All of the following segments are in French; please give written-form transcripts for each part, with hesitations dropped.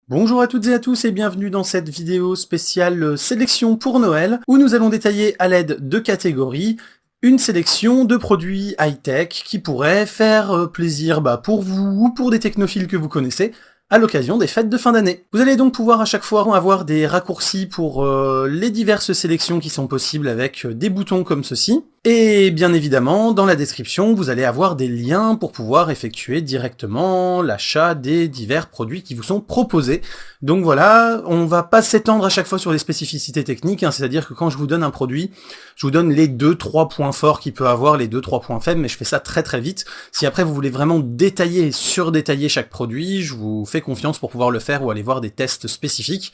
Bonjour à toutes et à tous et bienvenue dans cette vidéo spéciale sélection pour Noël où nous allons détailler à l'aide de catégories une sélection de produits high-tech qui pourraient faire plaisir pour vous ou pour des technophiles que vous connaissez à l'occasion des fêtes de fin d'année. Vous allez donc pouvoir à chaque fois avoir des raccourcis pour les diverses sélections qui sont possibles avec des boutons comme ceci. Et bien évidemment, dans la description, vous allez avoir des liens pour pouvoir effectuer directement l'achat des divers produits qui vous sont proposés. Donc voilà, on va pas s'étendre à chaque fois sur les spécificités techniques, hein, c'est-à-dire que quand je vous donne un produit, je vous donne les 2-3 points forts qu'il peut avoir, les 2-3 points faibles, mais je fais ça très très vite. Si après vous voulez vraiment détailler et surdétailler chaque produit, je vous fais confiance pour pouvoir le faire ou aller voir des tests spécifiques.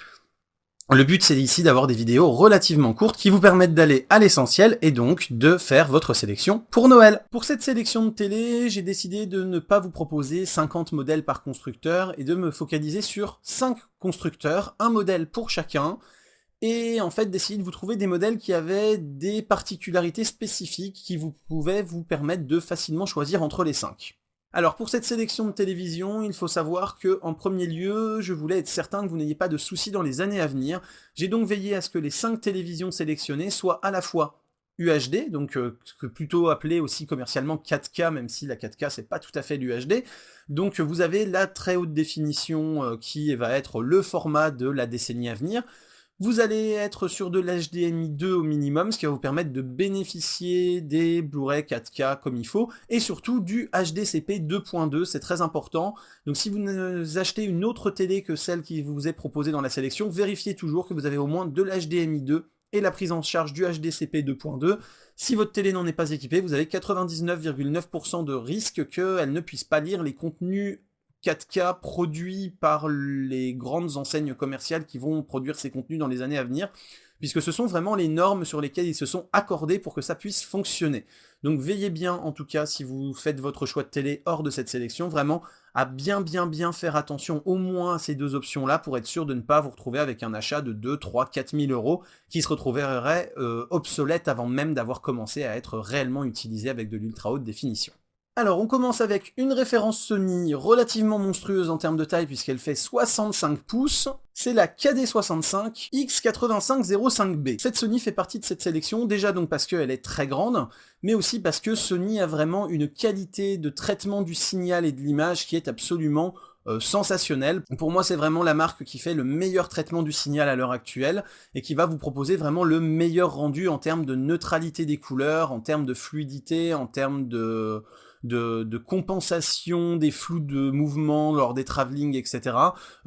Le but, c'est ici d'avoir des vidéos relativement courtes qui vous permettent d'aller à l'essentiel et donc de faire votre sélection pour Noël. Pour cette sélection de télé, j'ai décidé de ne pas vous proposer 50 modèles par constructeur et de me focaliser sur 5 constructeurs, un modèle pour chacun, et en fait d'essayer de vous trouver des modèles qui avaient des particularités spécifiques qui pouvaient vous permettre de facilement choisir entre les 5. Alors pour cette sélection de télévision, il faut savoir que en premier lieu, je voulais être certain que vous n'ayez pas de soucis dans les années à venir. J'ai donc veillé à ce que les 5 télévisions sélectionnées soient à la fois UHD, donc plutôt appelé aussi commercialement 4K, même si la 4K c'est pas tout à fait l'UHD. Donc vous avez la très haute définition qui va être le format de la décennie à venir. Vous allez être sur de l'HDMI 2 au minimum, ce qui va vous permettre de bénéficier des Blu-ray 4K comme il faut, et surtout du HDCP 2.2, c'est très important. Donc si vous achetez une autre télé que celle qui vous est proposée dans la sélection, vérifiez toujours que vous avez au moins de l'HDMI 2 et la prise en charge du HDCP 2.2. Si votre télé n'en est pas équipée, vous avez 99,9% de risque qu'elle ne puisse pas lire les contenus 4K produits par les grandes enseignes commerciales qui vont produire ces contenus dans les années à venir, puisque ce sont vraiment les normes sur lesquelles ils se sont accordés pour que ça puisse fonctionner. Donc veillez bien, en tout cas, si vous faites votre choix de télé hors de cette sélection, vraiment à bien faire attention au moins à ces deux options-là pour être sûr de ne pas vous retrouver avec un achat de 2, 3, 4 000 euros qui se retrouverait obsolète avant même d'avoir commencé à être réellement utilisé avec de l'ultra haute définition. Alors, on commence avec une référence Sony relativement monstrueuse en termes de taille puisqu'elle fait 65 pouces. C'est la KD65 X8505B. Cette Sony fait partie de cette sélection, déjà donc parce qu'elle est très grande, mais aussi parce que Sony a vraiment une qualité de traitement du signal et de l'image qui est absolument sensationnelle. Pour moi, c'est vraiment la marque qui fait le meilleur traitement du signal à l'heure actuelle et qui va vous proposer vraiment le meilleur rendu en termes de neutralité des couleurs, en termes de fluidité, en termes de compensation des flous de mouvement lors des travelling, etc.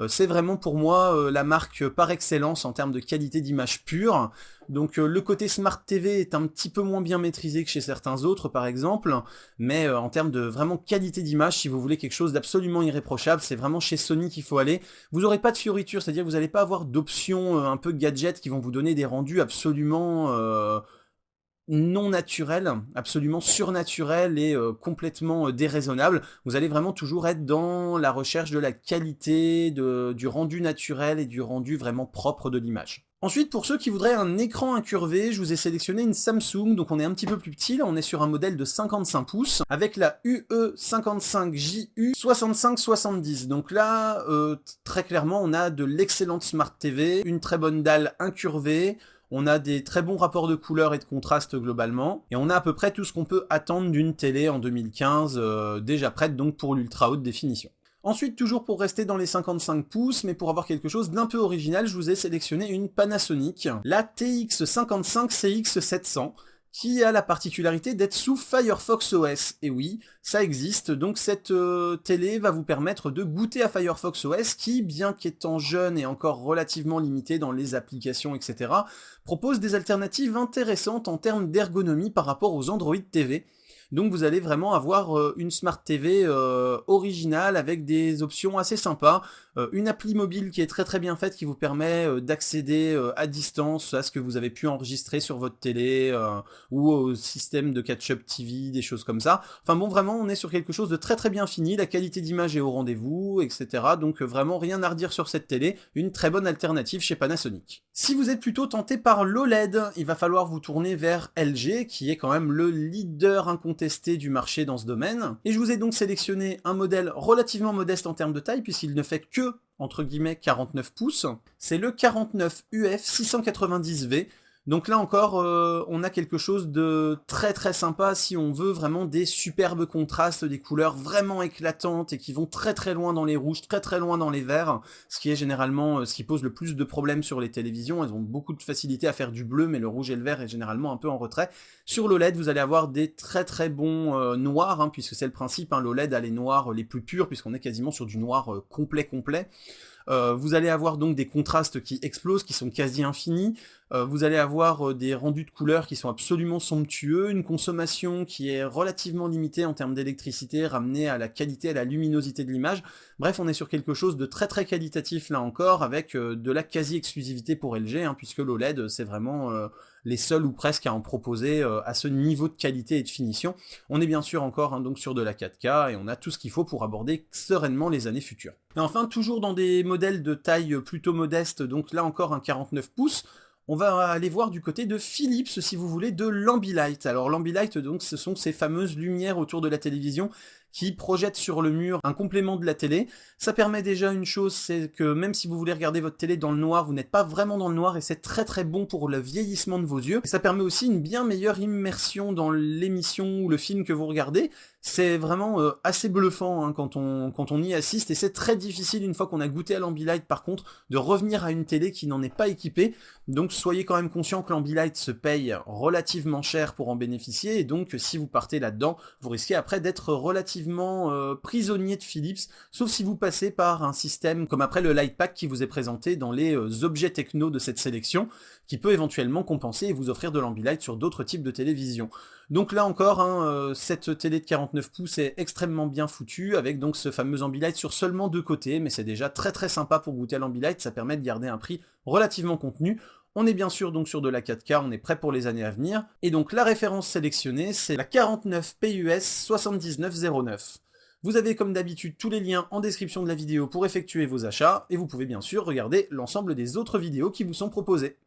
C'est vraiment pour moi la marque par excellence en termes de qualité d'image pure. Donc le côté Smart TV est un petit peu moins bien maîtrisé que chez certains autres par exemple, mais en termes de vraiment qualité d'image, si vous voulez quelque chose d'absolument irréprochable, c'est vraiment chez Sony qu'il faut aller. Vous n'aurez pas de fioritures, c'est-à-dire que vous n'allez pas avoir d'options un peu gadgets qui vont vous donner des rendus absolument non naturel, absolument surnaturel et complètement déraisonnable. Vous allez vraiment toujours être dans la recherche de la qualité, du rendu naturel et du rendu vraiment propre de l'image. Ensuite, pour ceux qui voudraient un écran incurvé, je vous ai sélectionné une Samsung, donc on est un petit peu plus petit, là on est sur un modèle de 55 pouces, avec la UE55JU 6570. Donc là, très clairement, on a de l'excellente Smart TV, une très bonne dalle incurvée, on a des très bons rapports de couleurs et de contraste globalement, et on a à peu près tout ce qu'on peut attendre d'une télé en 2015, déjà prête donc pour l'ultra haute définition. Ensuite, toujours pour rester dans les 55 pouces, mais pour avoir quelque chose d'un peu original, je vous ai sélectionné une Panasonic, la TX55CX700, qui a la particularité d'être sous Firefox OS. Et oui, ça existe, donc cette télé va vous permettre de goûter à Firefox OS qui, bien qu'étant jeune et encore relativement limité dans les applications, etc., propose des alternatives intéressantes en termes d'ergonomie par rapport aux Android TV. Donc vous allez vraiment avoir une Smart TV originale avec des options assez sympas, une appli mobile qui est très bien faite qui vous permet d'accéder à distance à ce que vous avez pu enregistrer sur votre télé ou au système de catch-up TV, des choses comme ça. Enfin bon, vraiment on est sur quelque chose de très bien fini, la qualité d'image est au rendez-vous, etc. Donc vraiment rien à redire sur cette télé, une très bonne alternative chez Panasonic. Si vous êtes plutôt tenté par l'OLED, il va falloir vous tourner vers LG qui est quand même le leader incontesté du marché dans ce domaine, et je vous ai donc sélectionné un modèle relativement modeste en termes de taille puisqu'il ne fait que que, entre guillemets, 49 pouces, c'est le 49 UF 690V. Donc là encore, on a quelque chose de très très sympa si on veut vraiment des superbes contrastes, des couleurs vraiment éclatantes et qui vont très très loin dans les rouges, très très loin dans les verts, ce qui est généralement ce qui pose le plus de problèmes sur les télévisions. Elles ont beaucoup de facilité à faire du bleu, mais le rouge et le vert est généralement un peu en retrait. Sur l'OLED, vous allez avoir des très très bons noirs, hein, puisque c'est le principe, hein, l'OLED a les noirs les plus purs, puisqu'on est quasiment sur du noir complet. Vous allez avoir donc des contrastes qui explosent, qui sont quasi infinis. Vous allez avoir des rendus de couleurs qui sont absolument somptueux, une consommation qui est relativement limitée en termes d'électricité, ramenée à la qualité, à la luminosité de l'image. Bref, on est sur quelque chose de très très qualitatif là encore, avec de la quasi-exclusivité pour LG, hein, puisque l'OLED, c'est vraiment les seuls ou presque à en proposer à ce niveau de qualité et de finition. On est bien sûr encore, hein, donc sur de la 4K, et on a tout ce qu'il faut pour aborder sereinement les années futures. Et enfin, toujours dans des modèles de taille plutôt modeste, donc là encore un 49 pouces, on va aller voir du côté de Philips, si vous voulez, de l'Ambilight. Alors l'Ambilight, donc, ce sont ces fameuses lumières autour de la télévision qui projettent sur le mur un complément de la télé. Ça permet déjà une chose, c'est que même si vous voulez regarder votre télé dans le noir, vous n'êtes pas vraiment dans le noir et c'est très très bon pour le vieillissement de vos yeux. Et ça permet aussi une bien meilleure immersion dans l'émission ou le film que vous regardez. C'est vraiment assez bluffant, hein, quand on y assiste, et c'est très difficile une fois qu'on a goûté à l'Ambilight par contre de revenir à une télé qui n'en est pas équipée. Donc soyez quand même conscient que l'Ambilight se paye relativement cher pour en bénéficier, et donc si vous partez là-dedans, vous risquez après d'être relativement prisonnier de Philips, sauf si vous passez par un système comme après le Lightpack qui vous est présenté dans les objets techno de cette sélection, qui peut éventuellement compenser et vous offrir de l'Ambilight sur d'autres types de télévisions. Donc là encore, hein, cette télé de 49 pouces est extrêmement bien foutue, avec donc ce fameux Ambilight sur seulement 2 côtés, mais c'est déjà très très sympa pour goûter à l'Ambilight, ça permet de garder un prix relativement contenu. On est bien sûr donc sur de la 4K, on est prêt pour les années à venir, et donc la référence sélectionnée, c'est la 49 PUS 7909. Vous avez comme d'habitude tous les liens en description de la vidéo pour effectuer vos achats, et vous pouvez bien sûr regarder l'ensemble des autres vidéos qui vous sont proposées.